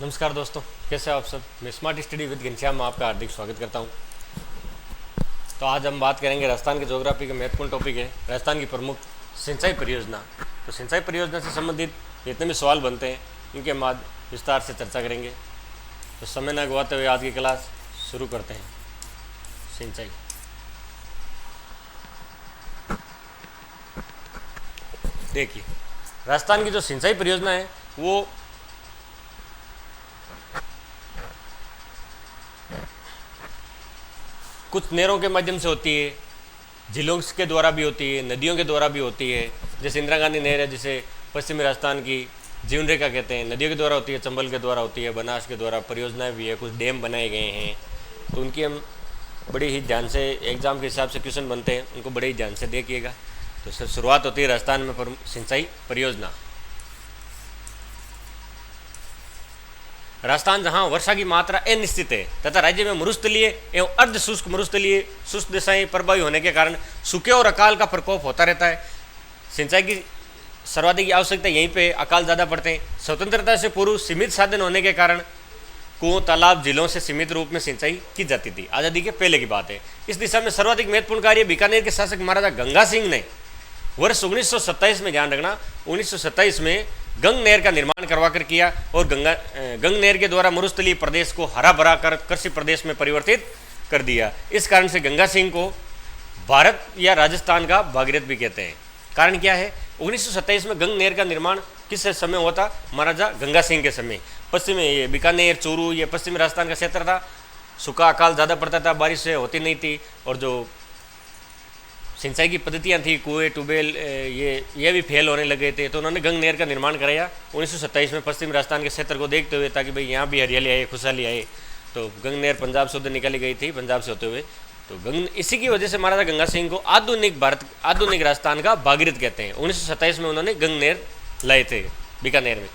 नमस्कार दोस्तों, कैसे हो आप सब। मैं स्मार्ट स्टडी विद घनश्याम में आपका हार्दिक स्वागत करता हूं। तो आज हम बात करेंगे राजस्थान के ज्योग्राफी का महत्वपूर्ण टॉपिक है राजस्थान की प्रमुख सिंचाई परियोजना। तो सिंचाई परियोजना से संबंधित जितने भी सवाल बनते हैं इनके हम आज विस्तार से चर्चा करेंगे। तो समय न गवाते हुए आज की क्लास शुरू करते हैं। सिंचाई देखिए, राजस्थान की जो सिंचाई परियोजना है वो कुछ नहरों के माध्यम से होती है, झीलों के द्वारा भी होती है, नदियों के द्वारा भी होती है। जैसे इंदिरा गांधी नहर है जिसे पश्चिमी राजस्थान की जीवन रेखा कहते हैं, नदियों के द्वारा होती है, चंबल के द्वारा होती है, बनास के द्वारा परियोजनाएं भी है, कुछ डैम बनाए गए हैं। तो उनकी हम बड़े ही ध्यान से एग्जाम के हिसाब से क्वेश्चन बनते हैं, उनको बड़े ही ध्यान से देखिएगा। तो शुरुआत होती है राजस्थान में सिंचाई परियोजना। राजस्थान जहां वर्षा की मात्रा अनिश्चित है तथा राज्य में मरुस्थलीय एवं अर्ध शुष्क मरुस्थलीय शुष्क दिशाएं प्रभावी होने के कारण सूखे और अकाल का प्रकोप होता रहता है। सिंचाई की सर्वाधिक आवश्यकता यहीं पे अकाल ज़्यादा पड़ते हैं। स्वतंत्रता से पूर्व सीमित साधन होने के कारण कुओं, तालाब, झीलों से सीमित रूप में सिंचाई की जाती थी। आज़ादी के पहले की बात है। इस दिशा में सर्वाधिक महत्वपूर्ण कार्य बीकानेर के शासक महाराजा गंगा सिंह ने वर्ष 1927 में, ध्यान रखना, 1927 में गंग नहर का निर्माण करवा कर किया और गंग नहर के द्वारा मरुस्थलीय प्रदेश को हरा भरा कर कृषि प्रदेश में परिवर्तित कर दिया। इस कारण से गंगा सिंह को भारत या राजस्थान का भागीरथ भी कहते हैं। कारण क्या है? 1927 में गंग नहर का निर्माण किस समय हुआ था? महाराजा गंगा सिंह के समय। पश्चिम ये बीकानेर, चूरू, ये पश्चिमी राजस्थान का क्षेत्र था। सूखा अकाल ज़्यादा पड़ता था, बारिश से होती नहीं थी, और जो सिंचाई की पद्धतियाँ थी, कुएँ, ट्यूबवेल, ये भी फेल होने लगे थे। तो उन्होंने गंग नहर का निर्माण कराया 1927 में पश्चिमी राजस्थान के क्षेत्र को देखते हुए, ताकि भाई यहाँ भी हरियाली आए, खुशहाली आए। तो गंग नहर पंजाब से उधर निकाली गई थी, पंजाब से होते हुए। तो इसी की वजह से महाराजा गंगा सिंह को आधुनिक राजस्थान का भागीरथ कहते हैं। 1927 में उन्होंने गंग नहर लाए थे बीकानेर में।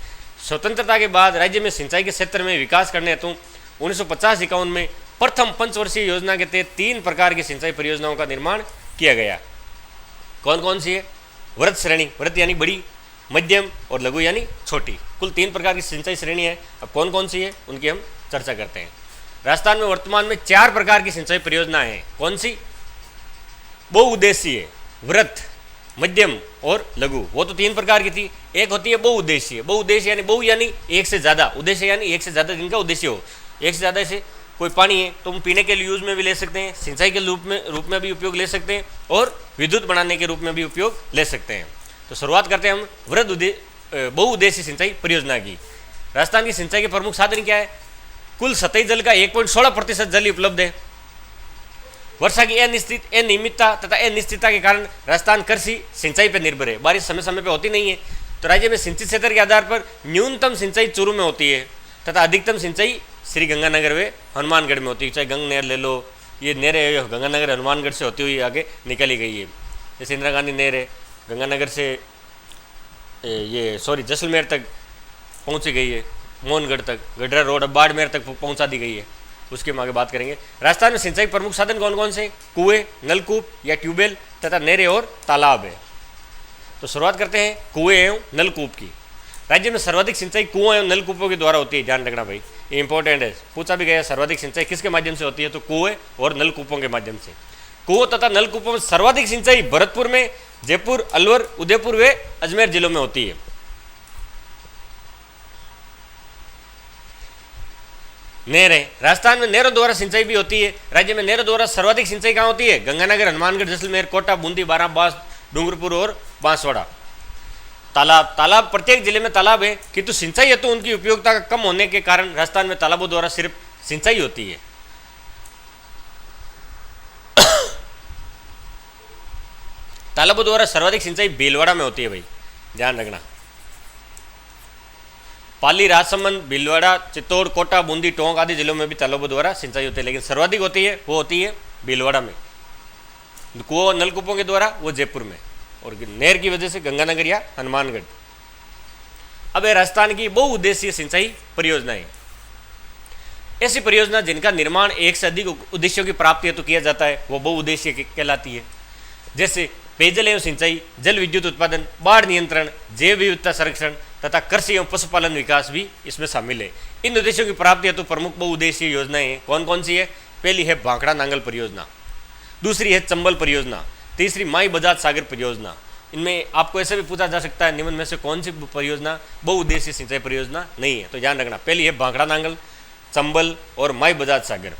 स्वतंत्रता के बाद राज्य में सिंचाई के क्षेत्र में विकास करने हेतु 1950-51 में प्रथम पंचवर्षीय योजना के तहत 3 प्रकार की सिंचाई परियोजनाओं का निर्माण किया गया। कौन कौन सी है? वृत्त श्रेणी, वृत्त यानी बड़ी, मध्यम और लघु यानी छोटी। कुल 3 प्रकार की सिंचाई श्रेणी है। अब कौन कौन सी है उनकी हम चर्चा करते हैं। राजस्थान में वर्तमान में 4 प्रकार की सिंचाई परियोजनाएं हैं। कौन सी? बहुउद्देशीय, वृत्त, मध्यम और लघु। वो तो 3 प्रकार की थी। एक होती है बहुउद्देशीय। बहुउद्देशीय यानी बहु यानी एक से ज़्यादा, उद्देश्य यानी एक से ज़्यादा जिनका उद्देश्य हो। एक से ज़्यादा से कोई पानी है तो हम पीने के लिए यूज में भी ले सकते हैं, सिंचाई के रूप में भी उपयोग ले सकते हैं, और विद्युत बनाने के रूप में भी उपयोग ले सकते हैं। तो शुरुआत करते हैं हम बहुउद्देशीय सिंचाई परियोजना की। राजस्थान की सिंचाई के प्रमुख साधन क्या है? कुल सतही जल का 1.16% जल ही उपलब्ध है। वर्षा की अनियमितता तथा अनिश्चितता के कारण राजस्थान कृषि सिंचाई पर निर्भर है। बारिश समय समय पर होती नहीं है। तो राज्य में सिंचित क्षेत्र के आधार पर न्यूनतम सिंचाई चूरू में होती है तथा अधिकतम सिंचाई श्री गंगानगर व हनुमानगढ़ में होती है। चाहे गंग नहर ले लो, ये नहरें गंगानगर हनुमानगढ़ से होती हुई आगे निकली गई है। जैसे इंदिरा गांधी नहर है, गंगानगर से जैसलमेर तक पहुंची गई है, मोहनगढ़ तक, गडरा रोड अब बाड़मेर तक पहुंचा दी गई है। उसके हम आगे बात करेंगे। राजस्थान में सिंचाई प्रमुख साधन कौन कौन से? कुएँ, नलकूप या ट्यूबवेल तथा नहरें और तालाब है। तो शुरुआत करते हैं कुएँ एवं नलकूप की। राज्य में सर्वाधिक सिंचाई कुओं एवं नलकूपों के द्वारा होती है। ध्यान रखना भाई, ये इंपॉर्टेंट है, पूछा भी गया। सर्वाधिक सिंचाई किसके माध्यम से होती है? तो कुएं और नलकूपों के माध्यम से। कुओं तथा नलकूपों में सर्वाधिक सिंचाई भरतपुर में, जयपुर, अलवर, उदयपुर व अजमेर जिलों में होती है। नहरें, राजस्थान में नहरों द्वारा सिंचाई भी होती है। राज्य में नहरों द्वारा सर्वाधिक सिंचाई कहाँ होती है? गंगानगर, हनुमानगढ़, जैसलमेर, कोटा, बूंदी, बारां, बांस, डूंगरपुर और बांसवाड़ा। तालाब प्रत्येक जिले में तालाब है, किंतु सिंचाई हेतु उनकी उपयोगिता का कम होने के कारण राजस्थान में तालाबों द्वारा सिर्फ सिंचाई होती है। तालाबों द्वारा सर्वाधिक सिंचाई भीलवाड़ा में होती है भाई, ध्यान रखना। पाली, राजसमंद, भीलवाड़ा, चित्तौड़, कोटा, बूंदी, टोंक आदि जिलों में भी तालाबों द्वारा सिंचाई होती है, लेकिन सर्वाधिक होती है वो होती है भीलवाड़ा में। कुओं नलकूपों के द्वारा वो जयपुर में, और नहर की वजह से गंगानगर या हनुमानगढ़। अब है राजस्थान की बहुउद्देशीय सिंचाई परियोजनाएं। ऐसी परियोजना जिनका निर्माण एक से अधिक उद्देश्यों की प्राप्ति हेतु किया जाता है वो बहुउद्देशीय कहलाती है। जैसे पेयजल एवं सिंचाई, जल विद्युत उत्पादन, बाढ़ नियंत्रण, जैव विविधता संरक्षण तथा कृषि एवं पशुपालन विकास भी इसमें शामिल है। इन उद्देश्यों की प्राप्ति हेतु प्रमुख बहुउद्देशीय योजनाएं कौन कौन सी है? पहली है भाखड़ा नांगल परियोजना, दूसरी है चंबल परियोजना, तीसरी माई बजाज सागर परियोजना। इनमें आपको ऐसे भी पूछा जा सकता है निम्न में से कौन सी परियोजना बहुउद्देशीय सिंचाई परियोजना नहीं है, तो ध्यान रखना पहली है भाखड़ा नांगल, चंबल और माई बजाज सागर।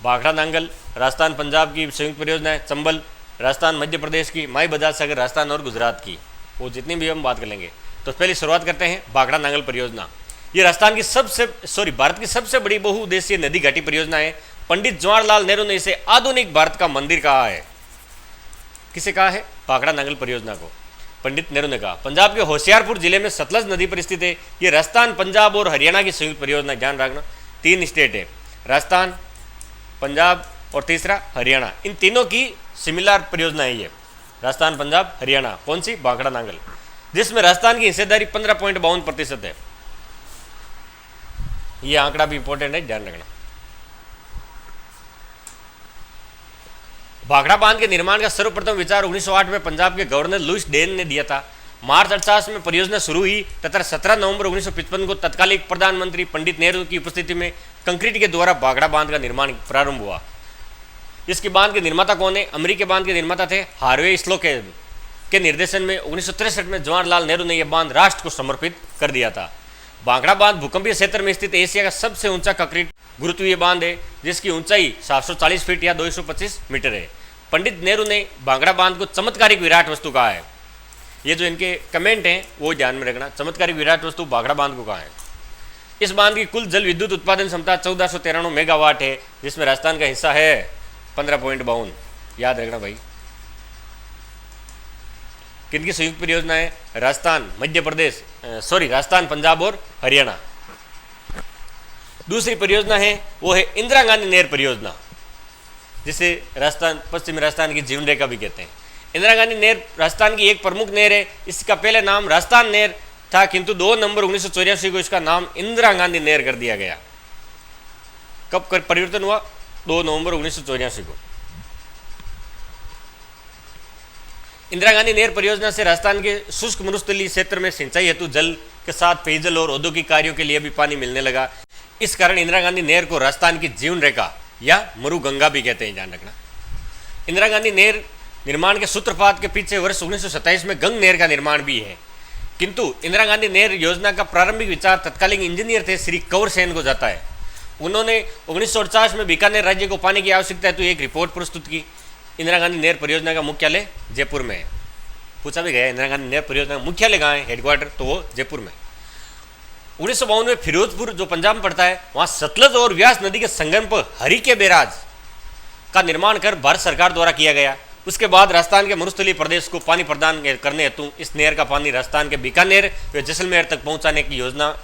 भाखड़ा नांगल राजस्थान पंजाब की संयुक्त परियोजना है, चंबल राजस्थान मध्य प्रदेश की, माई बजाज सागर राजस्थान और गुजरात की। वो जितनी भी हम बात कर लेंगे। तो पहले शुरुआत करते हैं भाखड़ा नांगल परियोजना। ये राजस्थान की भारत की सबसे बड़ी बहुउद्देशीय नदी घाटी परियोजना है। पंडित जवाहरलाल नेहरू ने इसे आधुनिक भारत का मंदिर कहा है। किसे कहा है? भाखड़ा नांगल परियोजना को पंडित नेहरू ने कहा। पंजाब के होशियारपुर जिले में सतलज नदी पर स्थित है। ये राजस्थान, पंजाब और हरियाणा की संयुक्त परियोजना। ध्यान रखना 3 स्टेट है, राजस्थान, पंजाब और तीसरा हरियाणा। इन तीनों की सिमिलर परियोजना है ये, राजस्थान, पंजाब, हरियाणा। कौन सी? भाखड़ा नांगल, जिसमें राजस्थान की हिस्सेदारी 15.52% है। ये आंकड़ा भी इंपॉर्टेंट है, ध्यान रखना। भाखड़ा बांध के निर्माण का सर्वप्रथम विचार 1908 में पंजाब के गवर्नर लुइस डेन ने दिया था। मार्च 48 में परियोजना शुरू हुई तथा 17 नवंबर 1955 को तत्कालीन प्रधानमंत्री पंडित नेहरू की उपस्थिति में कंक्रीट के द्वारा भाखड़ा बांध का निर्माण प्रारंभ हुआ। इसके बांध के निर्माता कौन है? अमेरिकी बांध के निर्माता थे हार्वे स्लोकेन के निर्देशन में 1963 में जवाहरलाल नेहरू ने यह बांध राष्ट्र को समर्पित कर दिया था। भाखड़ा बांध भूकंपीय क्षेत्र में स्थित एशिया का सबसे ऊंचा कंक्रीट गुरुत्वीय बांध है, जिसकी ऊंचाई 740 फीट या 225 मीटर है। पंडित नेहरू ने भाखड़ा बांध को चमत्कारिक विराट वस्तु कहा है। ये जो इनके कमेंट हैं वो ध्यान में रखना, चमत्कारिक विराट वस्तु भाखड़ा बांध को कहा है। इस बांध की कुल जल विद्युत उत्पादन क्षमता 1493 मेगावाट है, जिसमें राजस्थान का हिस्सा है 15.52। याद रखना भाई। किनकी संयुक्त परियोजना है? राजस्थान, मध्य प्रदेश, राजस्थान, पंजाब और हरियाणा। दूसरी परियोजना है वो है इंदिरा गांधी नहर परियोजना, जिसे राजस्थान, पश्चिमी राजस्थान की जीवन रेखा भी कहते हैं। इंदिरा गांधी नहर राजस्थान की एक प्रमुख नहर है। इसका पहले नाम राजस्थान नहर था, किंतु 2 नवंबर 1984 को इसका नाम इंदिरा गांधी नहर कर दिया गया। कब परिवर्तन हुआ? 2 नवंबर 1984 को। इंदिरा गांधी नहर परियोजना से राजस्थान के शुष्क मरुस्थलीय क्षेत्र में सिंचाई हेतु जल के साथ पेयजल और औद्योगिक कार्यों के लिए भी पानी मिलने लगा। इस कारण इंदिरा गांधी नहर को राजस्थान की जीवन रेखा या मरु गंगा भी कहते हैं, ध्यान रखना। इंदिरा गांधी नहर निर्माण के सूत्रपात के पीछे वर्ष 1927 में गंग नहर का निर्माण भी है, किंतु इंदिरा गांधी नहर योजना का प्रारंभिक विचार तत्कालीन इंजीनियर थे श्री कंवर सेन को जाता है। उन्होंने 1948 में बीकानेर राज्य को पानी की आवश्यकता हेतु एक रिपोर्ट प्रस्तुत की। इंदिरा गांधी नहर परियोजना का मुख्यालय जयपुर में है। पूछा भी गया इंदिरा गांधी नहर परियोजना का मुख्यालय कहाँ है, हेडक्वार्टर, तो वो जयपुर में। 1952 में फिरोजपुर जो पंजाब में पड़ता है, वहाँ सतलज और व्यास नदी के संगम पर हरी के बैराज का निर्माण कर भारत सरकार द्वारा किया गया। उसके बाद राजस्थान के मरुस्थलीय प्रदेश को पानी प्रदान करने हेतु इस नहर का पानी राजस्थान के बीकानेर व जैसलमेर तक पहुंचाने की योजना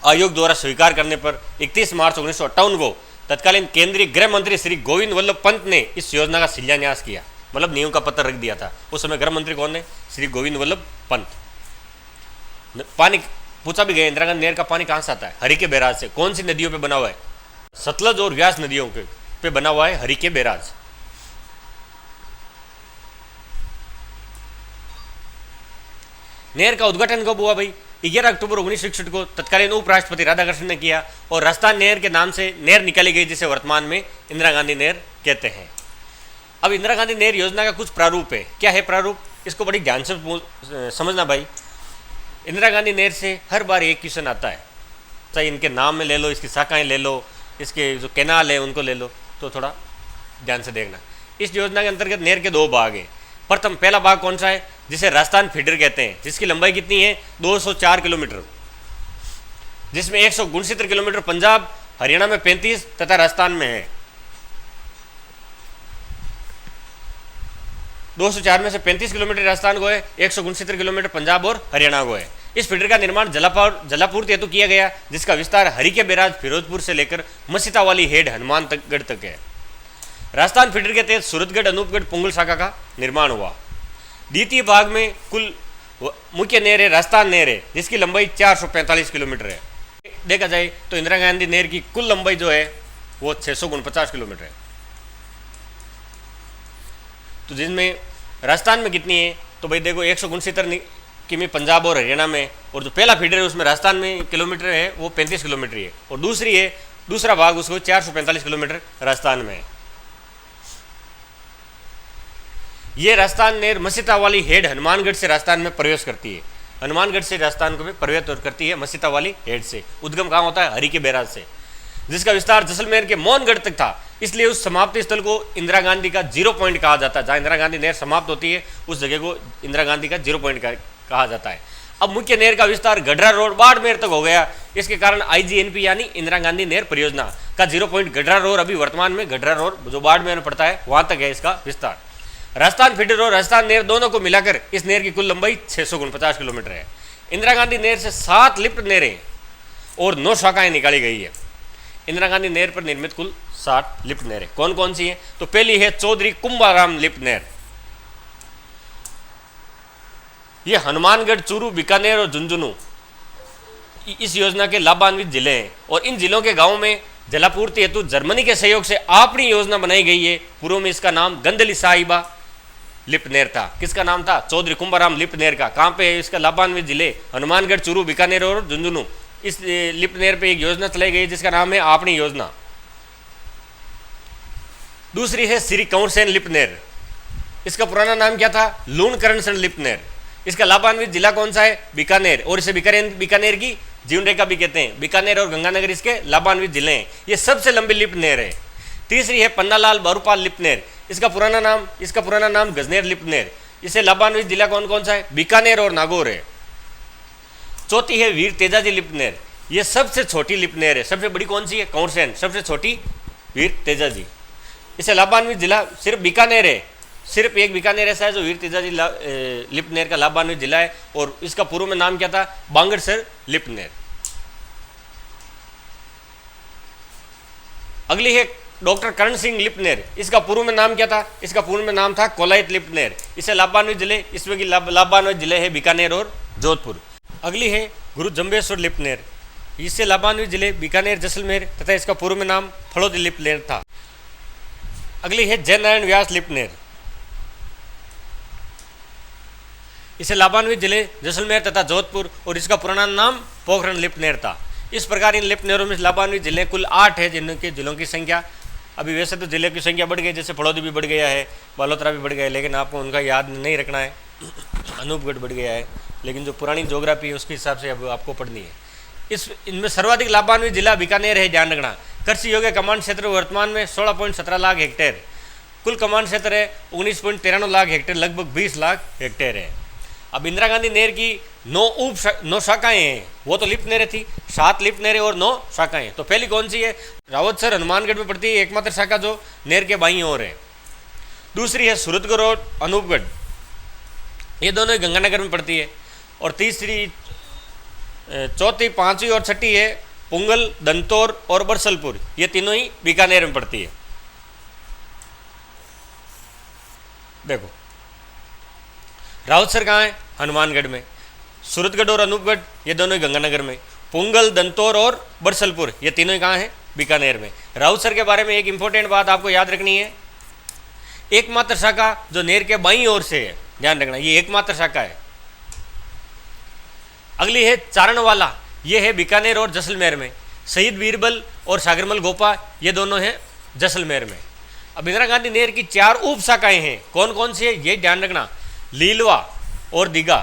आयोग द्वारा स्वीकार करने पर 31 मार्च 1958 को तत्कालीन केंद्रीय गृह मंत्री श्री गोविंद वल्लभ पंत ने इस योजना का शिलान्यास किया, मतलब नींव का पत्थर रख दिया था। उस समय गृह मंत्री कौन है? श्री गोविंद वल्लभ पंत। पानी पूछा भी गया इंदिरा गांधी नहर का पानी कहाँ से आता है? हरी के बैराज से। कौन सी नदियों पे बना हुआ है? सतलज और व्यास नदियों पे बना हुआ है हरी के बैराज। नहर का उद्घाटन कब हुआ भाई? 11 अक्टूबर 1961 को तत्कालीन उपराष्ट्रपति राधाकृष्णन ने किया और राजस्थान नहर के नाम से नहर निकाली गई, जिसे वर्तमान में इंदिरा गांधी नहर कहते हैं। अब इंदिरा गांधी नहर योजना का कुछ प्रारूप है। क्या है प्रारूप? इसको बड़ी ध्यान से समझना भाई। इंदिरा गांधी नहर से हर बार एक क्वेश्चन आता है, चाहे इनके नाम में ले लो, इसकी शाखाएं ले लो, इसके जो कैनाल है उनको ले लो, तो थोड़ा ध्यान से देखना। इस योजना के अंतर्गत नहर के 2 भाग हैं। प्रथम पहला भाग कौन सा है? जिसे राजस्थान फीडर कहते हैं, जिसकी लंबाई कितनी है? 204 किलोमीटर, जिसमें 169 किलोमीटर पंजाब, हरियाणा में 35 तथा राजस्थान में है। 204 में से 35 किलोमीटर राजस्थान को है, 169 किलोमीटर पंजाब और हरियाणा को है। इस फीडर का निर्माण जलापूर्ति हेतु किया गया, जिसका विस्तार हरी के बैराज फिरोजपुर से लेकर मसीता वाली हेड हनुमानगढ़ तक है। राजस्थान फीडर के तहत सूरतगढ़, अनूपगढ़, पुंगल शाखा का निर्माण हुआ। द्वितीय भाग में कुल मुख्य नहर है राजस्थान नहर है, जिसकी लंबाई 445 किलोमीटर है। देखा जाए तो इंदिरा गांधी नहर की कुल लंबाई जो है वो 649 किलोमीटर है, तो जिसमें राजस्थान में कितनी है, तो भाई देखो 169 किमी पंजाब और हरियाणा में, और जो पहला फीडर है उसमें राजस्थान में किलोमीटर है वो 35 किलोमीटर है, और दूसरा भाग उसको 445 किलोमीटर राजस्थान में है। ये राजस्थान नेर मसीता वाली हेड हनुमानगढ़ से राजस्थान में प्रवेश करती है। हनुमानगढ़ से राजस्थान को भी प्रवेश करती है मसीता वाली हेड से। उद्गम कहाँ होता है, हरि के बैराज से, जिसका विस्तार जैसलमेर के मोहनगढ़ तक था। इसलिए उस समाप्ति स्थल को इंदिरा गांधी का 0 पॉइंट कहा जाता है। जहाँ इंदिरा गांधी नहर समाप्त होती है उस जगह को इंदिरा गांधी का 0 पॉइंट कहा जाता है। अब मुख्य नहर का विस्तार गढ़रा रोड बाड़मेर तक हो गया। इसके कारण IGNP यानी इंदिरा गांधी नहर परियोजना का 0 पॉइंट गढ़रा रोड अभी वर्तमान में गढ़रा रोड जो बाड़मेर में पड़ता है वहां तक है इसका विस्तार। राजस्थान फीडर और राजस्थान नहर दोनों को मिलाकर इस नहर की कुल लंबाई 649 किलोमीटर है। इंदिरा गांधी नहर से 7 लिफ्ट नहरें और 9 शाखाएं निकाली गई है। इंदिरा गांधी नहर पर निर्मित कुल 60 लिफ्ट नहरें कौन कौन सी हैं, तो पहली है चौधरी कुंभाराम लिफ्ट नहर। यह हनुमानगढ़, चूरू, बीकानेर और झुंझुनू इस योजना के लाभान्वित जिले हैं, और इन जिलों के गांवों में जलापूर्ति हेतु जर्मनी के सहयोग से अपनी योजना बनाई गई है। पूर्व में इसका नाम गंदली साहिबा लिफ्ट नहर था। किसका नाम था, चौधरी कुंभाराम लिफ्ट नहर का। कहाँ पे है इसका लाभान्वित जिले, हनुमानगढ़, चूरू, बीकानेर और झुंझुनू। इस लिफ्ट नहर पे एक योजना चलाई गई जिसका नाम है अपनी योजना। दूसरी है श्री कंवरसेन लिफ्ट नहर। इसका पुराना नाम क्या था, लूणकरणसेन लिफ्ट नहर। इसका लाभान्वित जिला कौन सा है, बीकानेर, और इसे बीकानेर की जीवन रेखा भी कहते हैं। बीकानेर और गंगानगर इसके लाभान्वित जिले हैं। ये सबसे लंबी लिफ्ट नहर है। तीसरी है पन्नालाल बारूपाल लिफ्ट नहर। इसका पुराना नाम गजनेर लिफ्ट नहर। इसे लाभान्वित जिला कौन कौन सा है, बीकानेर और नागौर है। चौथी है वीर तेजाजी लिफ्ट नहर। ये सबसे छोटी लिफ्ट नहर है। सबसे बड़ी कौन सी है, कंवरसेन, सबसे छोटी वीर तेजाजी। इसे लाभान्वित जिला सिर्फ बीकानेर है। सिर्फ एक बीकानेर ऐसा है जो वीर तेजाजी लिफ्ट नहर का लाभान्वित जिला है, और इसका पूर्व में नाम क्या था, बांगड़सर लिफ्ट नहर। अगली है डॉक्टर करण सिंह लिफ्ट नहर। इसका पूर्व में नाम क्या था, इसका पूर्व में नाम था कोलायत लिफ्ट नहर। इसे लाभान्वित जिले, इसमें की लाभान्वित जिले है बीकानेर और जोधपुर। अगली है गुरु जम्बेश्वर लिफ्ट नहर। इससे लाभान्वित जिले बीकानेर, जैसलमेर तथा इसका पूर्व में नाम फलोदी लिफ्ट नहर था। अगली है जयनारायण व्यास लिफ्ट नहर। इसे लाभान्वित जिले जैसलमेर तथा जोधपुर, और इसका पुराना नाम पोखरण लिफ्ट नहर था। इस प्रकार इन लिफ्ट नहरों में लाभान्वित जिले कुल 8 है, जिनके जिलों की संख्या अभी वैसे तो जिले की संख्या बढ़ गई, जैसे फड़ौदी भी बढ़ गया है, बालोतरा भी बढ़ गया है, लेकिन आपको उनका याद नहीं रखना है। अनूपगढ़ बढ़ गया है, लेकिन जो पुरानी ज्योग्राफी है उसके हिसाब से अब आपको पढ़नी है। इनमें सर्वाधिक लाभान्वित जिला बीकानेर है, ध्यान रखना। कृषि योग्य कमांड क्षेत्र वर्तमान में 16.17 लाख हेक्टेयर, कुल कमांड क्षेत्र है 19.93 लाख हेक्टेयर, लगभग 20 लाख हेक्टेयर है। अब इंदिरा गांधी नहर की 9 शाखाएं हैं। वो तो लिफ्ट नहरें थी, 7 लिफ्ट नहरें और 9 शाखाएं। तो पहली कौन सी है, रावतसर हनुमानगढ़ में पड़ती है, एकमात्र शाखा जो नहर के बाईं ओर है। दूसरी है सूरतगढ़ और अनूपगढ़, ये दोनों गंगानगर में पड़ती है। और तीसरी, चौथी, पांचवी और छठी है पुंगल, दंतौर और बरसलपुर, ये तीनों ही बीकानेर में पड़ती है। देखो रावतसर कहाँ है, हनुमानगढ़ में। सूरतगढ़ और अनूपगढ़ ये दोनों ही गंगानगर में। पुंगल, दंतौर और बरसलपुर ये तीनों ही कहाँ हैं, बीकानेर में। रावतसर के बारे में एक इंपॉर्टेंट बात आपको याद रखनी है, एकमात्र शाखा जो नहर के बाईं ओर से है, ध्यान रखना, ये एकमात्र शाखा है। अगली है चारणवाला, ये है बीकानेर और जैसलमेर में। शहीद बीरबल और सागरमल गोपा ये दोनों हैं जैसलमेर में। अब इंदिरा गांधी नहर की 4 उप शाखाएं हैं, कौन कौन सी है ये ध्यान रखना। लीलवा और दीघा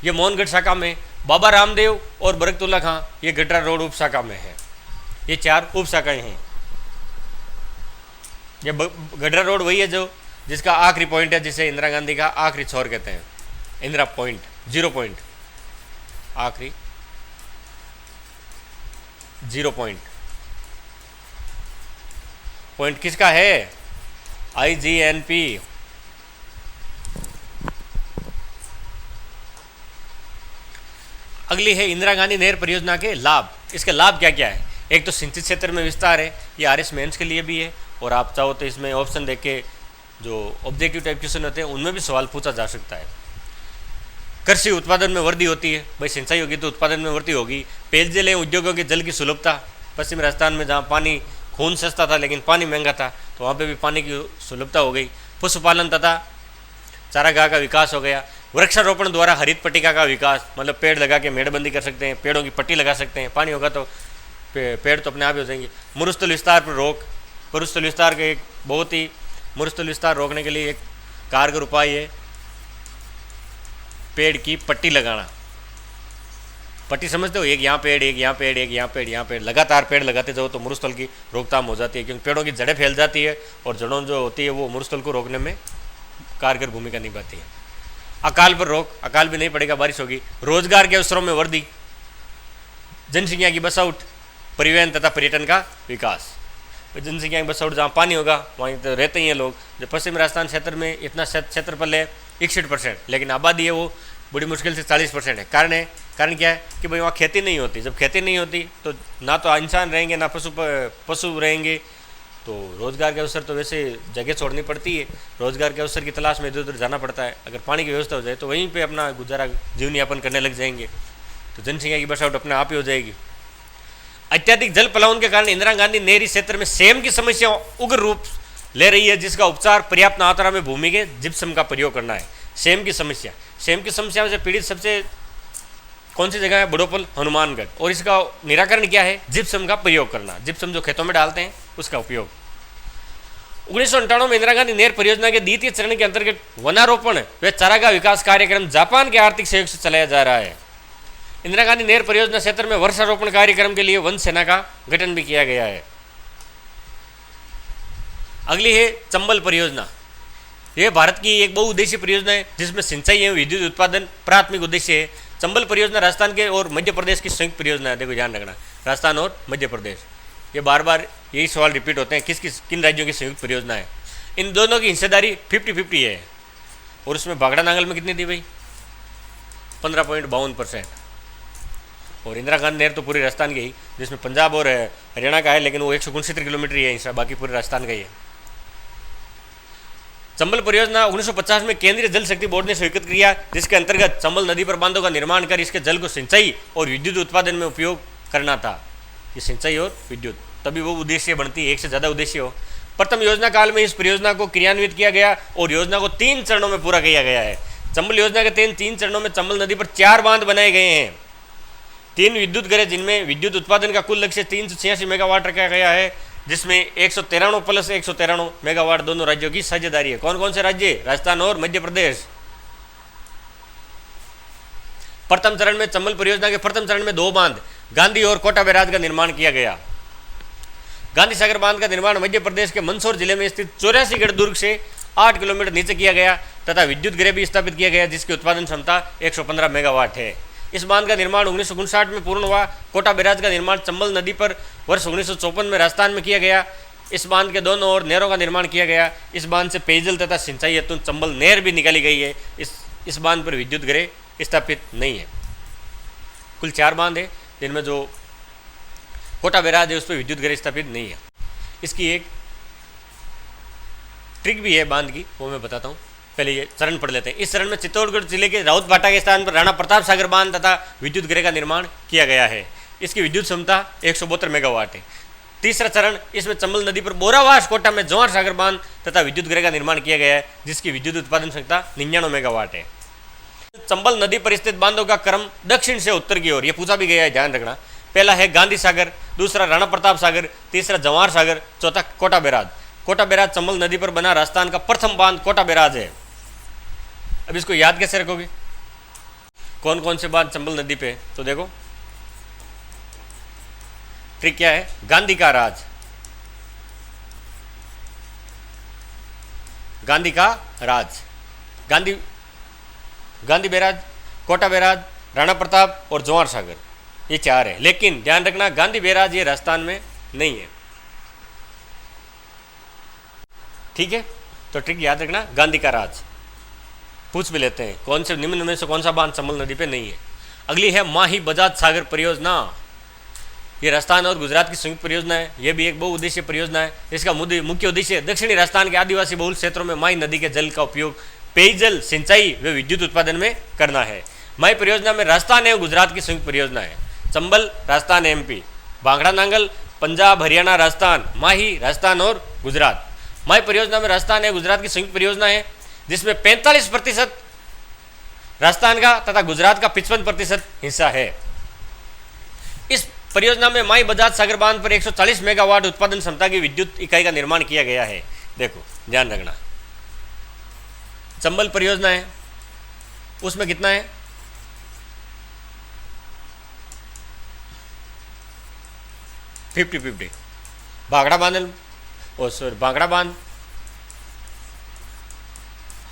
ये मोहनगढ़ शाखा में, बाबा रामदेव और बरकतुल्ला खां ये गटरा रोड उप शाखा में है। ये 4 उप शाखाएं हैं। ये गटरा रोड वही है जो जिसका आखिरी पॉइंट है, जिसे इंदिरा गांधी का आखिरी छोर कहते हैं, इंदिरा पॉइंट, 0 पॉइंट, आखिरी 0 पॉइंट। पॉइंट किसका है, IGNP। अगली है इंदिरा गांधी नहर परियोजना के लाभ। इसके लाभ क्या क्या है, एक तो सिंचित क्षेत्र में विस्तार है, ये RS मेंस के लिए भी है, और आप चाहो तो इसमें ऑप्शन देख के जो ऑब्जेक्टिव टाइप क्वेश्चन होते हैं उनमें भी सवाल पूछा जा सकता है। कृषि उत्पादन में वृद्धि होती है, भाई सिंचाई होगी तो उत्पादन में वृद्धि होगी। पेयजल एवं उद्योगों के जल की सुलभता, पश्चिम राजस्थान में जहाँ पानी खून सस्ता था लेकिन पानी महंगा था, तो वहाँ पे भी पानी की सुलभता हो गई। पशुपालन तथा चारागाह का विकास हो गया, वृक्षारोपण द्वारा हरित पट्टिका का विकास, मतलब पेड़ लगा के मेड़बंदी कर सकते हैं, पेड़ों की पट्टी लगा सकते हैं, पानी होगा तो पेड़ तो अपने आप ही हो जाएंगे। मरुस्थल विस्तार पर रोक, मरुस्थल विस्तार का एक बहुत ही मरुस्थल विस्तार रोकने के लिए एक कारगर उपाय है पेड़ की पट्टी लगाना। पट्टी समझते हो, एक यहाँ पेड़, एक यहाँ पेड़, एक यहाँ पेड़, यहाँ पेड़, लगातार पेड़ लगाते जाओ तो मरुस्थल की रोकथाम हो जाती है, क्योंकि पेड़ों की जड़ें फैल जाती है और जड़ों जो होती है वो मरुस्थल को रोकने में कारगर भूमिका निभाती है। अकाल पर रोक, अकाल भी नहीं पड़ेगा, बारिश होगी। रोजगार के अवसरों में वृद्धि, जनसंख्या की बसाउट, परिवहन तथा पर्यटन का विकास। जनसंख्या की बसाउट, जहाँ पानी होगा वहीं तो रहते ही हैं लोग। जो पश्चिम राजस्थान क्षेत्र में इतना क्षेत्रफल है 61%, लेकिन आबादी है वो बड़ी मुश्किल से 40% है। कारण क्या है कि भाई वहाँ खेती नहीं होती। जब खेती नहीं होती तो ना तो इंसान रहेंगे ना पशु रहेंगे, तो रोज़गार के अवसर तो वैसे जगह छोड़नी पड़ती है, रोज़गार के अवसर की तलाश में इधर उधर जाना पड़ता है। अगर पानी की व्यवस्था हो जाए तो वहीं पे अपना गुजारा जीवन यापन करने लग जाएंगे, तो जनसंख्या की बसावट अपने आप ही हो जाएगी। अत्यधिक जल पलायन के कारण इंदिरा गांधी नहरी क्षेत्र में सेम की समस्या उग्र रूप ले रही है, जिसका उपचार पर्याप्त मात्रा में भूमि के जिप्सम का प्रयोग करना है। सेम की समस्या से पीड़ित सबसे कौन सी जगह है? बड़ोपल, हनुमानगढ़। और इसका निराकरण क्या है? जिप्सम का प्रयोग करना। जिप्सम जो खेतों में डालते हैं उसका उपयोग। 1998 में इंदिरा गांधी नहर परियोजना के द्वितीय चरण के अंतर्गत वनारोपण व चारागाह विकास कार्यक्रम जापान के आर्थिक सहयोग से चलाया जा रहा है। इंदिरा गांधी नहर परियोजना क्षेत्र में वर्षारोपण कार्यक्रम के लिए वन सेना का गठन भी किया गया है। अगली है चंबल परियोजना। यह भारत की एक बहुउद्देशीय परियोजना है जिसमें सिंचाई एवं विद्युत उत्पादन प्राथमिक उद्देश्य है। चंबल परियोजना राजस्थान के और मध्य प्रदेश की संयुक्त परियोजना है। देखो ध्यान रखना, राजस्थान और मध्य प्रदेश, ये बार बार यही सवाल रिपीट होते हैं, किन राज्यों की संयुक्त परियोजना है। इन दोनों की हिस्सेदारी 50-50 है। और उसमें बागड़ा नांगल में कितनी दी भाई? 15.52%। और इंदिरा गांधी नहर तो पूरी राजस्थान की ही, जिसमें पंजाब और हरियाणा का है, लेकिन वो 169 किलोमीटर ही है हिस्सा, बाकी पूरे राजस्थान का ही है। चंबल परियोजना 1950 में केंद्रीय जल शक्ति बोर्ड ने स्वीकृत किया, जिसके अंतर्गत चंबल नदी पर बांधों का निर्माण कर इसके जल को सिंचाई और विद्युत उत्पादन में उपयोग करना था। ये सिंचाई और विद्युत, तभी वो उद्देश्य बनती है, एक से ज़्यादा उद्देश्य हो। प्रथम योजना काल में इस परियोजना को क्रियान्वित किया गया और योजना को 3 चरणों में पूरा किया गया है। चंबल योजना के 3 चरणों में चंबल नदी पर 4 बांध बनाए गए हैं, 3 विद्युत घरें, जिनमें विद्युत उत्पादन का कुल लक्ष्य 386 मेगावाट रखा गया है, जिसमें 193 प्लस 193 मेगावाट दोनों राज्यों की साझेदारी है। कौन कौन से राज्य? राजस्थान और मध्य प्रदेश। प्रथम चरण में चंबल परियोजना के प्रथम चरण में 2 बांध गांधी और कोटा बैराज का निर्माण किया गया। गांधी सागर बांध का निर्माण मध्य प्रदेश के मंदसौर जिले में स्थित 84गढ़ दुर्ग से 8 किलोमीटर नीचे किया गया तथा विद्युत घरें भी स्थापित किया गया, जिसकी उत्पादन क्षमता 115 मेगावाट है। इस बांध का निर्माण 1959 में पूर्ण हुआ। कोटा बैराज का निर्माण चंबल नदी पर वर्ष 1954 में राजस्थान में किया गया। इस बांध के दोनों ओर नहरों का निर्माण किया गया। इस बांध से पेयजल तथा सिंचाई हेतु चंबल नहर भी निकाली गई है। इस बांध पर विद्युत घरें स्थापित नहीं है। कुल 4 बांध है, जिनमें जो कोटा बैराज है उस पर विद्युत घरें स्थापित नहीं है। इसकी एक ट्रिक भी है बांध की, वो मैं बताता हूँ। पहले ये चरण पढ़ लेते हैं। इस चरण में चित्तौड़गढ़ जिले के राउत भाटा के स्थान पर राणा प्रताप सागर बांध तथा विद्युत घरें का निर्माण किया गया है। इसकी विद्युत क्षमता 172 मेगावाट है। तीसरा चरण, इसमें चंबल नदी पर बोरावास कोटा में जवाहर सागर बांध तथा विद्युत घरें का निर्माण किया गया है, जिसकी विद्युत उत्पादन क्षमता 99 मेगावाट है। चंबल नदी पर स्थित बांधों का क्रम दक्षिण से उत्तर की ओर, यह पूछा भी गया है, ध्यान रखना। पहला है गांधी सागर, दूसरा राणा प्रताप सागर, तीसरा जवाहर सागर, चौथा कोटा बैराज। कोटा बैराज चंबल नदी पर बना राजस्थान का प्रथम बांध कोटा बैराज है। अब इसको याद कैसे रखोगे? कौन कौन से बांध चंबल नदी पे? तो देखो ट्रिक क्या है। गांधी का राज, गांधी का राज, गांधी बैराज, कोटा बैराज, राणा प्रताप और जवाहर सागर, ये 4 है। लेकिन ध्यान रखना, गांधी बैराज ये राजस्थान में नहीं है, ठीक है। तो ट्रिक याद रखना, गांधी का राज। पूछ भी लेते हैं कौन से निम्न में से कौन सा बांध चंबल नदी पे नहीं है। अगली है माही बजाज सागर परियोजना। ये राजस्थान और गुजरात की संयुक्त परियोजना है। यह भी एक बहुउद्देशीय परियोजना है। इसका मुख्य उद्देश्य दक्षिणी राजस्थान के आदिवासी बहुल क्षेत्रों में माही नदी के जल का उपयोग पेयजल, सिंचाई व विद्युत उत्पादन में करना है। माही परियोजना में राजस्थान एवं गुजरात की संयुक्त परियोजना है। चंबल राजस्थान MP, बांगड़ा नांगल पंजाब हरियाणा राजस्थान, माही राजस्थान और गुजरात। माही परियोजना में राजस्थान एवं गुजरात की संयुक्त परियोजना है। जिसमें 45% राजस्थान का तथा गुजरात का 55% हिस्सा है। इस परियोजना में माई बजाज सागर बांध पर 140 मेगावाट उत्पादन क्षमता की विद्युत इकाई का निर्माण किया गया है। देखो ध्यान रखना, चंबल परियोजना है उसमें कितना है, 50-50। भाखड़ा बांध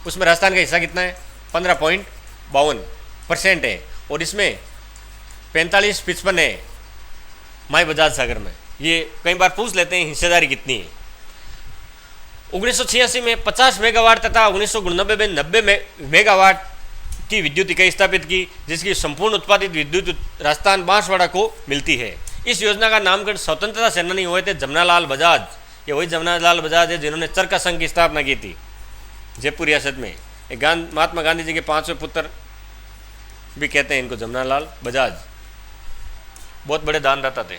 उसमें राजस्थान का हिस्सा कितना है, 15.52% है, और इसमें 45-55 है माई बजाज सागर में। ये कई बार पूछ लेते हैं हिस्सेदारी कितनी है। 1986 में 50 मेगावाट तथा 1999 में 90 मेगावाट की विद्युत इकाई स्थापित की, जिसकी संपूर्ण उत्पादित विद्युत राजस्थान बांसवाड़ा को मिलती है। इस योजना का नामकरण स्वतंत्रता सेनानी हुए थे जमनालाल बजाज। ये वही जमनालाल बजाज है जिन्होंने चरखा संघ की स्थापना की थी जयपुर रियासत में। महात्मा गांधी जी के 5वें पुत्र भी कहते हैं इनको, जमनालाल बजाज, बहुत बड़े दानदाता थे।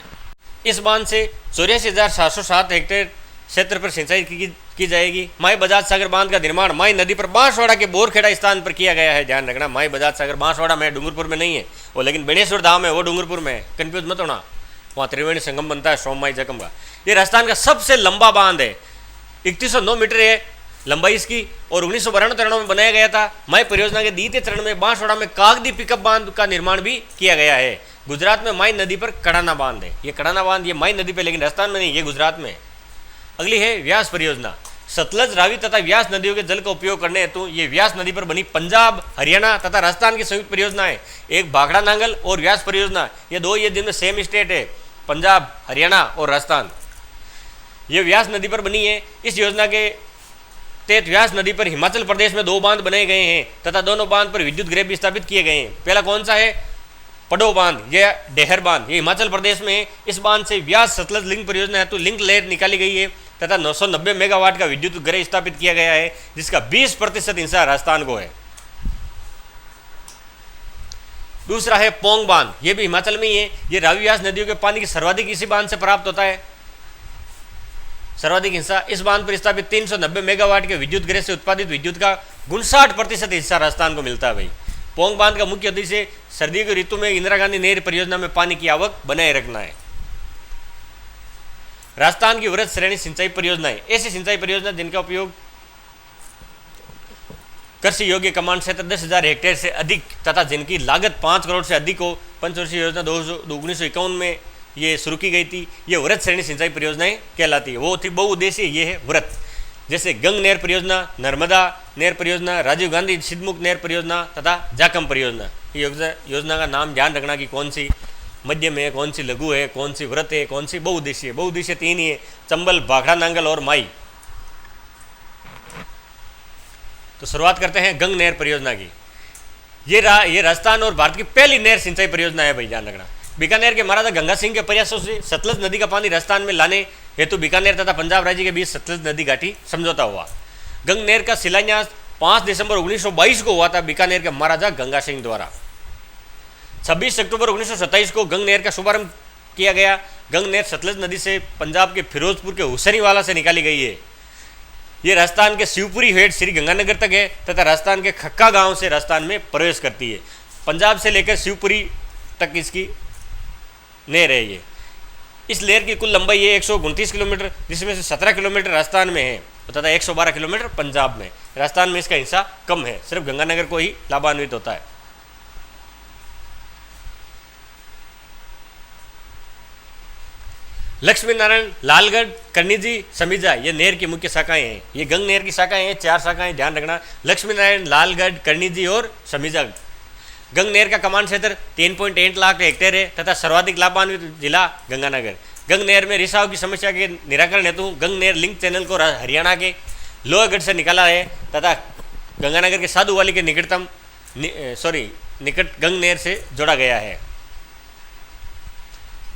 इस बांध से 84,707 हेक्टेयर क्षेत्र पर सिंचाई की जाएगी। माई बजाज सागर बांध का निर्माण माई नदी पर बांसवाड़ा के बोरखेड़ा स्थान पर किया गया है। ध्यान रखना, माई बजाज सागर बांसवाड़ा में, डूंगरपुर में नहीं है वो, लेकिन बेणेश्वर धाम है वो डूंगरपुर में है, कंफ्यूज मत होना। वहाँ त्रिवेणी संगम बनता है सोमवाई जगम का। ये राजस्थान का सबसे लंबा बांध है, 3109 मीटर है लंबाई इसकी, और 1992 में बनाया गया था। माई परियोजना के द्वितीय चरण में बांसवाड़ा में कागदी पिकअप बांध का निर्माण भी किया गया है। गुजरात में माई नदी पर कड़ाना बांध है। ये कड़ाना बांध ये माई नदी पर, लेकिन राजस्थान में नहीं, ये गुजरात में है। अगली है व्यास परियोजना। सतलज, रावी तथा व्यास नदियों के जल का उपयोग करने हेतु ये व्यास नदी पर बनी पंजाब, हरियाणा तथा राजस्थान की संयुक्त परियोजना है। एक भाखड़ा नांगल और व्यास परियोजना, ये दो ये जिनमें सेम स्टेट है, पंजाब, हरियाणा और राजस्थान। ये व्यास नदी पर बनी है। इस योजना के तहत व्यास नदी पर हिमाचल प्रदेश में 2 बांध बनाए गए हैं तथा दोनों बांध पर विद्युत ग्रेव भी स्थापित किए गए हैं। पहला कौन सा है, पडो बांध, यह डेहर बांध, ये हिमाचल प्रदेश में है। इस बांध से व्यास सतलज लिंक परियोजना हेतु लिंक लेयर निकाली गई है तथा 990 मेगावाट का विद्युत ग्रह स्थापित किया गया है, जिसका 20% हिस्सा राजस्थान को है। दूसरा है पोंग बांध, यह भी हिमाचल में ही है। यह रावी व्यास नदियों के पानी की सर्वाधिक इसी बांध से प्राप्त होता है, सर्वाधिक हिस्सा। इस बांध पर स्थापित 390 मेगावाट के विद्युत ग्रह से उत्पादित विद्युत का 59% हिस्सा राजस्थान को मिलता है भाई। पोंग बांध का मुख्य उद्देश्य सर्दी के ऋतु में इंदिरा गांधी नहर परियोजना में पानी की आवक बनाए रखना है। राजस्थान की वृहद श्रेणी सिंचाई परियोजनाएं, ऐसी सिंचाई परियोजना जिनका उपयोग कृषि योग्य कमांड क्षेत्र 10,000 हेक्टेयर से अधिक तथा जिनकी लागत 5 करोड़ से अधिक हो। पंचवर्षीय योजना 1951 में ये शुरू की गई थी। ये वृहद श्रेणी सिंचाई परियोजनाएं कहलाती है। वो थी बहुउद्देशीय, ये है वृहद, जैसे गंग नहर परियोजना, नर्मदा नहर परियोजना, राजीव गांधी सिद्धमुख नहर परियोजना तथा जाकम परियोजना। ये योजना का नाम ध्यान रखना कि कौन सी मध्यम है, कौन सी लघु है, कौन सी व्रत है, कौन सी बहुउद्देशीय है। बहुउद्देशीय 3 ही है, चंबल, भाखड़ा नांगल और माई। तो शुरुआत करते हैं गंग नहर परियोजना की। ये राजस्थान और भारत की पहली नहर सिंचाई परियोजना है भाई, ध्यान रखना। बीकानेर के महाराजा गंगा सिंह के प्रयासों से सतलज नदी का पानी राजस्थान में लाने हेतु बीकानेर तथा पंजाब राज्य के बीच सतलज नदी घाटी समझौता हुआ। गंग नहर का शिलान्यास 5 दिसंबर 1922 को हुआ था बीकानेर के महाराजा गंगा सिंह द्वारा। 26 अक्टूबर 1927 को गंग नहर का शुभारंभ किया गया। गंग नहर सतलज नदी से पंजाब के फिरोजपुर के हुसैनीवाला से निकाली गई है। ये राजस्थान के शिवपुरी हेड श्री गंगानगर तक है तथा राजस्थान के खक्का गांव से राजस्थान में प्रवेश करती है। पंजाब से लेकर शिवपुरी तक इसकी नहर है। ये इस नहर की कुल लंबाई है 129 किलोमीटर, जिसमें से 17 किलोमीटर राजस्थान में है तथा 112 किलोमीटर पंजाब में। राजस्थान में इसका हिस्सा कम है, सिर्फ गंगानगर को ही लाभान्वित होता है। लक्ष्मी नारायण, लालगढ़, करनीजी, समीजा ये नहर की मुख्य शाखाएं हैं। ये गंग नहर की शाखाएं हैं, 4 शाखाएं, ध्यान रखना। लक्ष्मी नारायण, लालगढ़, करनीजी और समीजा। गंग नहर का कमांड क्षेत्र 3.8 लाख हेक्टेयर है तथा सर्वाधिक लाभान्वित जिला गंगानगर। गंग नहर में रिसाव की समस्या के निराकरण हेतु गंग नहर लिंक चैनल को हरियाणा के लोहगढ़ से निकाला है तथा गंगानगर के साधुवाली के निकट गंग नहर से जोड़ा गया है।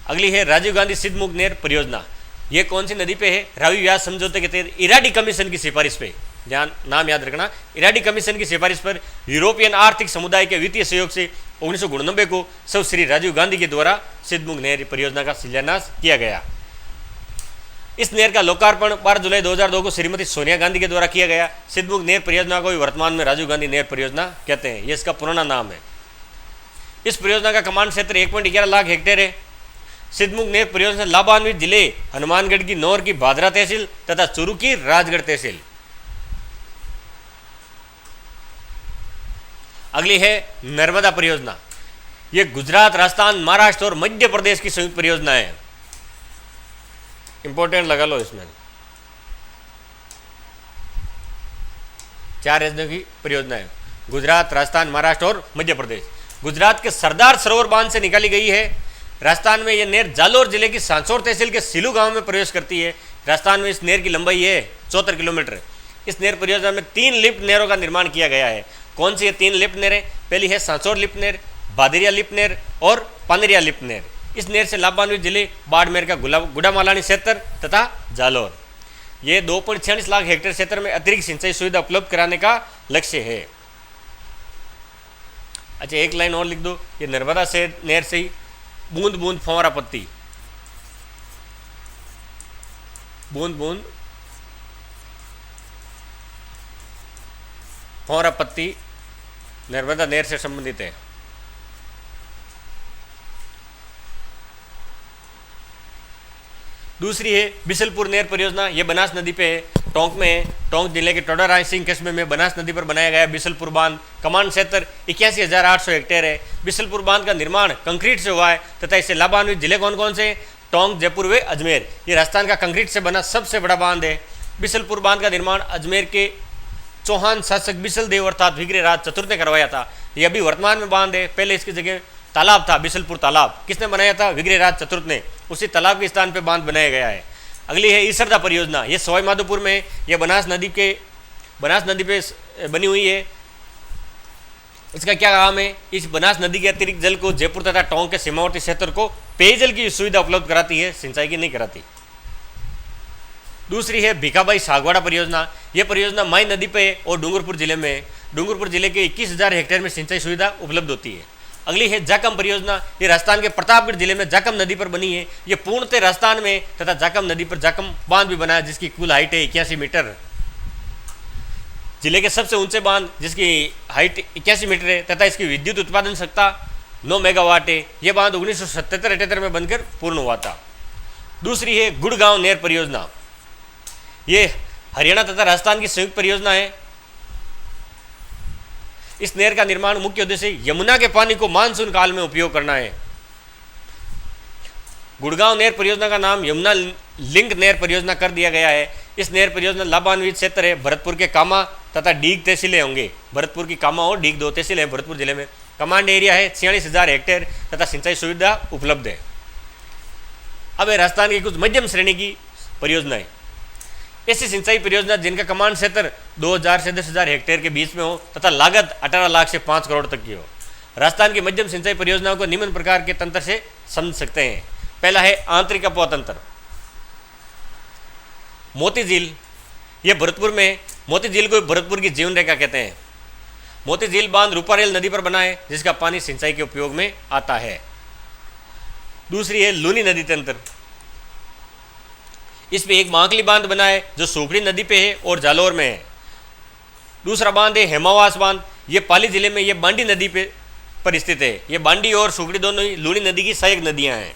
अगली है राजीव गांधी सिद्धमुख नहर परियोजना। ये कौन सी नदी पे है? रावी व्यास समझौते के तहत इराडी कमीशन की सिफारिश पे, ध्यान नाम याद रखना, इराडी कमीशन की सिफारिश पर यूरोपियन आर्थिक समुदाय के वित्तीय सहयोग से 1999 को सब श्री राजीव गांधी के द्वारा सिद्धमुख नहर परियोजना का शिलान्यास किया गया। इस नहर का लोकार्पण 12 जुलाई 2002 को श्रीमती सोनिया गांधी के द्वारा किया गया। सिद्धमुख नहर परियोजना को वर्तमान में राजीव गांधी नहर परियोजना कहते हैं, ये इसका पुराना नाम है। इस परियोजना का कमांड क्षेत्र 1.11 लाख हेक्टेयर है। सिद्धमुख नहर परियोजना से लाभान्वित जिले हनुमानगढ़ की नौर की भादरा तहसील तथा चूरू की राजगढ़ तहसील। अगली है नर्मदा परियोजना। ये गुजरात, राजस्थान, महाराष्ट्र और मध्य प्रदेश की संयुक्त परियोजना है। इंपॉर्टेंट लगा लो इसमें, 4 राज्यों की परियोजना है, गुजरात, राजस्थान, महाराष्ट्र और मध्य प्रदेश। गुजरात के सरदार सरोवर बांध से निकाली गई है। राजस्थान में यह नहर जालोर जिले की सांसोर तहसील के सिलू गांव में प्रवेश करती है। राजस्थान में इस नहर की लंबाई है 74 किलोमीटर। इस नहर परियोजना में 3 लिफ्ट नहरों का निर्माण किया गया है। कौन सी ये 3 लिफ्ट नहरें? पहली है सांसोर लिफ्ट नहर, बादरिया लिफ्ट नहर और पानरिया लिफ्ट नहर। इस नहर से लाभान्वित जिले बाड़मेर का गुड़ामालानी क्षेत्र तथा जालोर। ये 2.46 लाख हेक्टेयर क्षेत्र में अतिरिक्त सिंचाई सुविधा उपलब्ध कराने का लक्ष्य है। अच्छा, एक लाइन और लिख दो, ये नर्मदा से नहर से ही बूंद बूंद फंवारा पत्ती, बूंद बूंद फंवारा पत्ती नर्मदा नहर से संबंधित है। दूसरी है बिशलपुर नहर परियोजना। ये बनास नदी पे है, टोंक में है। टोंक जिले के टोडा राय सिंह कस्बे में बनास नदी पर बनाया गया बिशलपुर बांध। कमांड क्षेत्र 81,800 हेक्टेयर है। बिशलपुर बांध का निर्माण कंक्रीट से हुआ है तथा इससे लाभान्वित जिले कौन कौन से? टोंक, जयपुर व अजमेर। ये राजस्थान का कंक्रीट से बना सबसे बड़ा बांध है। बिशलपुर बांध का निर्माण अजमेर के चौहान शासक बिशल देव अर्थात विग्रह राज चतुर्थ ने करवाया था। यह अभी वर्तमान में बांध है। पहले इसकी जगह तालाब था, बिशलपुर तालाब। किसने बनाया था? विग्रह राज चतुर्थ ने। उसी तालाब के स्थान पे बांध बनाया गया है। अगली है ईसरदा परियोजना। ये सवाई माधोपुर में, यह बनास नदी पे बनी हुई है। इसका क्या काम है? इस बनास नदी के अतिरिक्त जल को जयपुर तथा टोंक के सीमावर्ती क्षेत्र को पेयजल की सुविधा उपलब्ध कराती है, सिंचाई की नहीं कराती। दूसरी है भिखाबाई सागवाड़ा परियोजना। यह परियोजना माई नदी पे है और डूंगरपुर जिले में है। डूंगरपुर जिले के 21,000 हेक्टेयर में सिंचाई सुविधा उपलब्ध होती है। अगली है जाकम परियोजना। ये राजस्थान के प्रतापगढ़ जिले में जाकम नदी पर बनी है। ये पूर्णतः राजस्थान में तथा जाकम नदी पर जाकम बांध भी बना है, जिसकी कुल हाइट है 81 मीटर। जिले के सबसे ऊंचे बांध जिसकी हाइट 81 मीटर है तथा इसकी विद्युत उत्पादन क्षमता 9 मेगावाट है। यह बांध 1977-78 में बनकर पूर्ण हुआ था। दूसरी है गुड़गांव नहर परियोजना। ये हरियाणा तथा राजस्थान की संयुक्त परियोजना है। इस नहर का निर्माण मुख्य उद्देश्य यमुना के पानी को मानसून काल में उपयोग करना है। गुड़गांव नहर परियोजना का नाम यमुना लिंक नहर परियोजना कर दिया गया है। इस नहर परियोजना लाभान्वित क्षेत्र है भरतपुर के कामा तथा डीग तहसीलें होंगे। भरतपुर की कामा और डीग 2 तहसीलें हैं भरतपुर जिले में। कमांड एरिया है 46,000 हेक्टेयर तथा सिंचाई सुविधा उपलब्ध है। अब है राजस्थान की कुछ मध्यम श्रेणी की परियोजनाएं। ऐसी सिंचाई परियोजना जिनका कमांड क्षेत्र 2,000 से 10,000 हेक्टेयर के बीच में हो तथा लागत 18 लाख से 5 करोड़ तक की हो। राजस्थान की मध्यम सिंचाई परियोजनाओं को निम्न प्रकार के तंत्र से समझ सकते हैं। पहला है आंतरिक अपवा तंत्र। मोती झील, यह भरतपुर में। मोती झील को भरतपुर की जीवन रेखा कहते हैं। मोती झील बांध रूपारेल नदी पर बना है, जिसका पानी सिंचाई के उपयोग में आता है। दूसरी है लूनी नदी तंत्र। इसमें एक मांकली बांध बना है जो सुखड़ी नदी पे है और जालोर में है। दूसरा बांध है हेमावास बांध। ये पाली जिले में ये बांडी नदी पर स्थित है। ये बांडी और सुखड़ी दोनों ही लूनी नदी की सहायक नदियां हैं।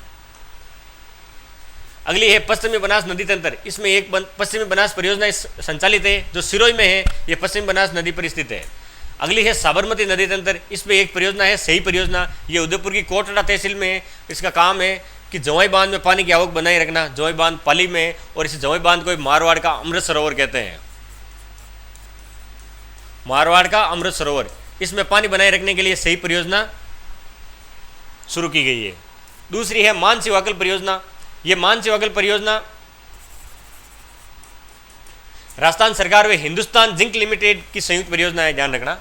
अगली है पश्चिमी बनास नदी तंत्र। इसमें एक पश्चिमी बनास परियोजना संचालित है जो सिरोही में है। ये पश्चिमी बनास नदी पर स्थित है। अगली है साबरमती नदी तंत्र। इसमें एक परियोजना है सही परियोजना। ये उदयपुर की कोटड़ा तहसील में है। इसका काम है कि जवाई बांध में पानी की आवक बनाए रखना। जवाई बांध पाली में है और इस जवाई बांध को मारवाड़ का अमृत सरोवर कहते हैं। मारवाड़ का अमृत सरोवर, इसमें पानी बनाए रखने के लिए सही परियोजना शुरू की गई है। दूसरी है मानसी वाकल परियोजना। ये मानसी वाकल परियोजना राजस्थान सरकार व हिंदुस्तान जिंक लिमिटेड की संयुक्त परियोजना है, ध्यान रखना।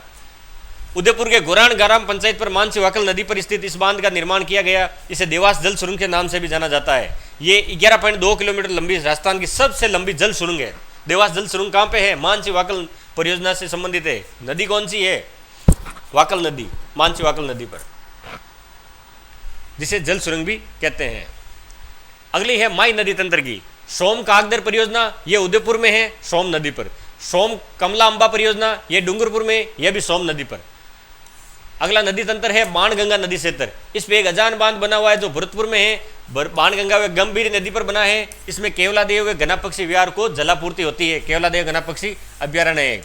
उदयपुर के गोरान ग्राम पंचायत पर मानसी वाकल नदी पर स्थित इस बांध का निर्माण किया गया। इसे देवास जल सुरंग के नाम से भी जाना जाता है। ये 11.2 किलोमीटर लंबी राजस्थान की सबसे लंबी जल सुरंग है। देवास जल सुरंग कहाँ पे है? मानसी वाकल परियोजना से संबंधित है। नदी कौन सी है? वाकल नदी, मानसी वाकल नदी पर, जिसे जल सुरंग भी कहते हैं। अगली है माई नदी तंत्र की। सोम कागदर परियोजना ये उदयपुर में है, सोम नदी पर। सोम कमला अंबा परियोजना ये डूंगरपुर में, यह भी सोम नदी पर। अगला नदी तंत्र है बाणगंगा नदी क्षेत्र। इस पे एक अजान बांध बना हुआ है जो भरतपुर में है। बाणगंगा व गंभीर नदी पर बना है। इसमें केवलादेव व घना पक्षी विहार को जलापूर्ति होती है। केवलादेव घना पक्षी अभ्यारण्य है।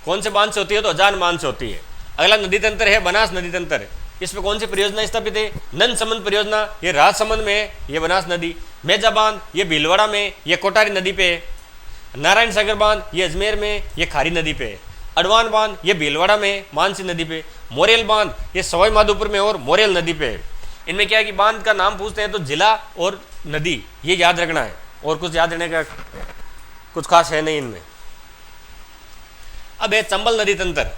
कौन से बांध से होती है? तो अजान बांध से होती है। अगला नदी तंत्र है बनास नदी तंत्र। इसमें कौन सी परियोजना स्थापित है? नंद परियोजना, ये राजसमंद में है, ये बनास नदी। मेजा बांध ये भीलवाड़ा में, ये कोटारी नदी पे है। नारायण सागर बांध ये अजमेर में, ये खारी नदी पे है। अडवान बांध ये भीलवाड़ा में, मानसी नदी पे। मोरेल बांध ये सवाई माधोपुर में और मोरेल नदी पे है। इनमें क्या है कि बांध का नाम पूछते हैं तो जिला और नदी ये याद रखना है, और कुछ याद रखने का कुछ खास है नहीं इनमें। अब है चंबल नदी तंत्र।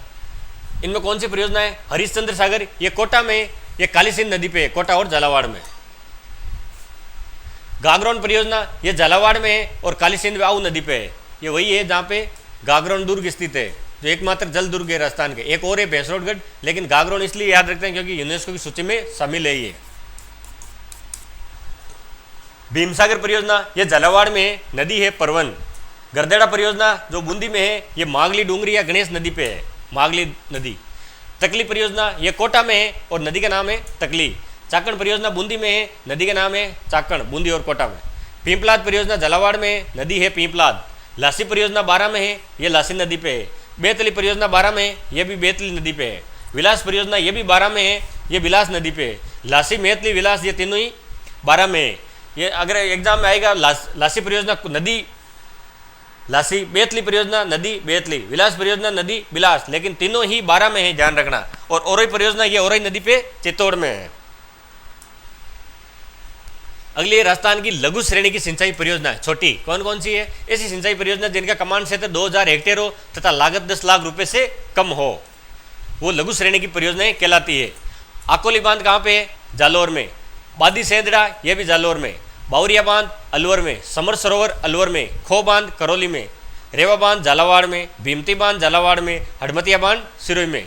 इनमें कौन सी परियोजना है? हरिश्चंद्र सागर ये कोटा में, ये काली सिंध नदी पे है, कोटा और झालावाड़ में। गागरोन परियोजना ये झालावाड़ में है और काली सिंध व आऊ नदी पे है। ये वही है जहाँ पे गागरोन दुर्ग स्थित है, जो एकमात्र जल दुर्ग है राजस्थान के। एक और है भैंसरोडगढ़, लेकिन गागरोन इसलिए याद रखते हैं क्योंकि यूनेस्को की सूची में शामिल है ये। भीमसागर परियोजना ये झालावाड़ में है, नदी है परवन। गरदेड़ा परियोजना जो बूंदी में है, ये मागली डूंगरी या गणेश नदी पे है, मागली नदी। तकली परियोजना ये कोटा में है और नदी का नाम है तकली। चाकण परियोजना बूंदी में है, नदी का नाम है चाकण, बूंदी और कोटा में। पीपलाद परियोजना झालावाड़ में है, नदी है पीपलाद। लासी परियोजना बारा में है, ये लासी नदी पे है। बेतली परियोजना बारा में है, ये भी बेतली नदी पे है। विलास परियोजना ये भी बारा में है, ये विलास नदी पे है। लासी, मेतली, विलास ये तीनों ही बारा में है। ये अगर एग्जाम में आएगा लासी परियोजना नदी लासी, बेतली परियोजना नदी बेतली, विलास परियोजना नदी विलास, लेकिन तीनों ही बारा में है, ध्यान रखना। और ओरई परियोजना ये ओरई नदी पे चित्तौड़ में है। अगली राजस्थान की लघु श्रेणी की सिंचाई परियोजना है, छोटी। कौन कौन सी है? ऐसी सिंचाई परियोजना जिनका कमांड क्षेत्र 2000 हेक्टेयर हो तथा लागत 10 लाख रुपए से कम हो, वो लघु श्रेणी की परियोजनाएं कहलाती है। आकोली बांध कहाँ पे है? जालोर में। बादी सेंदड़ा ये भी जालोर में। बावरिया बांध अलवर में। समर सरोवर अलवर में। खो बांध करौली में। रेवा बांध झालावाड़ में। भीमती बांध झालावाड़ में। हडमतिया बांध सिरोही में।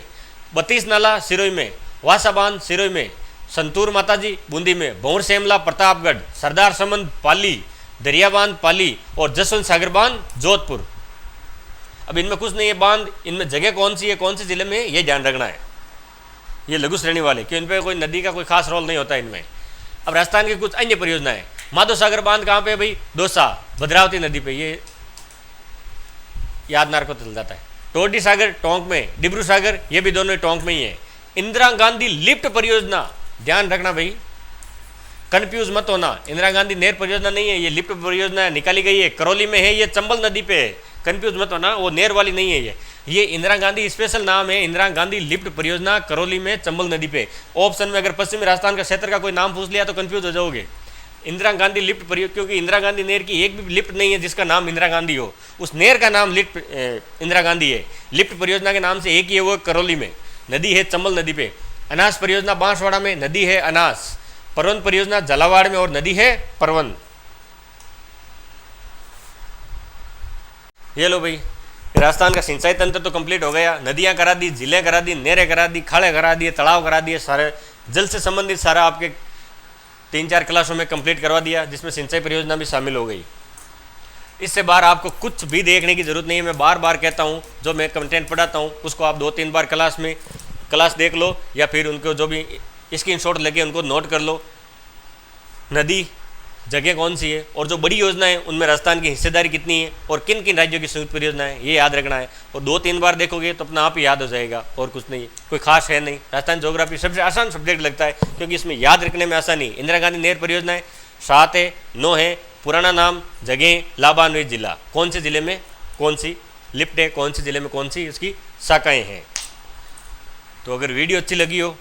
32 नाला सिरोही में। वासा बांध सिरोही में। संतूर माताजी बूंदी में। भौर सेमला प्रतापगढ़। सरदार समंद पाली। दरिया बांध पाली और जसवंत सागर बांध जोधपुर। अब इनमें कुछ नहीं है बांध, इनमें जगह कौन सी है, कौन से जिले में, ये ध्यान रखना है। ये लघु श्रेणी वाले कि इन पर कोई नदी का कोई खास रोल नहीं होता इनमें। अब राजस्थान की कुछ अन्य परियोजनाएं। माधो सागर बांध कहाँ पे भाई? दौसा, भद्रावती नदी पे, ये याद नार को चल जाता है। टोटी सागर टोंक में। डिब्रू सागर ये भी दोनों टोंक में ही है। इंदिरा गांधी लिफ्ट परियोजना, ध्यान रखना भाई, कंफ्यूज मत होना। इंदिरा गांधी नहर परियोजना नहीं है, ये लिफ्ट परियोजना निकाली गई है, करौली में है, ये चंबल नदी पे है, कंफ्यूज मत होना, वो नहर वाली नहीं है। ये इंदिरा गांधी स्पेशल नाम है, इंदिरा गांधी लिफ्ट परियोजना, करौली में, चंबल नदी पे। ऑप्शन में अगर पश्चिमी राजस्थान का क्षेत्र का कोई नाम पूछ लिया तो कंफ्यूज हो जाओगे। इंदिरा गांधी लिफ्ट परियोजना, क्योंकि इंदिरा गांधी नहर की एक भी लिफ्ट नहीं है जिसका नाम इंदिरा गांधी हो, उस नहर का नाम लिफ्ट इंदिरा गांधी है। लिफ्ट परियोजना के नाम से एक ही है, वो करौली में, नदी है चंबल नदी पे। अनास परियोजना बांसवाड़ा में, नदी है अनास। परवन परियोजना झालावाड़ में और नदी है परवन। ये लो भाई, राजस्थान का सिंचाई तंत्र तो कंप्लीट हो गया। नदियां करा दी, जिले करा दी, नहरें करा दी, खाड़े करा दिए, तालाब करा दिए, सारे जल से संबंधित सारा आपके 3-4 क्लासों में कंप्लीट करवा दिया, जिसमें सिंचाई परियोजना भी शामिल हो गई। इससे बाहर आपको कुछ भी देखने की जरूरत नहीं है। मैं बार बार कहता हूँ, जो मैं कंटेंट पढ़ाता हूँ उसको आप 2-3 बार क्लास देख लो, या फिर उनको जो भी स्क्रीनशॉट लगे उनको नोट कर लो। नदी, जगह कौन सी है, और जो बड़ी योजना है उनमें राजस्थान की हिस्सेदारी कितनी है, और किन किन राज्यों की संयुक्त परियोजना है, ये याद रखना है। और 2-3 बार देखोगे तो अपना आप ही याद हो जाएगा, और कुछ नहीं, कोई खास है नहीं। राजस्थान ज्योग्राफी सबसे आसान सब्जेक्ट लगता है, क्योंकि इसमें याद रखने में आसानी। इंदिरा गांधी नहर परियोजना है, 7 है, 9 है, पुराना नाम, जगह, लाभान्वित जिला, कौन से जिले में कौन सी लिफ्ट है, कौन से जिले में कौन सी उसकी शाखाएँ हैं। तो अगर वीडियो अच्छी लगी हो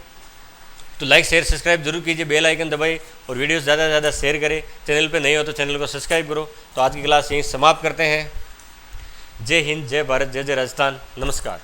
तो लाइक शेयर सब्सक्राइब जरूर कीजिए, बेल आइकन दबाइए, और वीडियो ज़्यादा से ज़्यादा शेयर करें। चैनल पे नहीं हो तो चैनल को सब्सक्राइब करो। तो आज की क्लास यहीं समाप्त करते हैं। जय हिंद, जय भारत, जय जय राजस्थान, नमस्कार।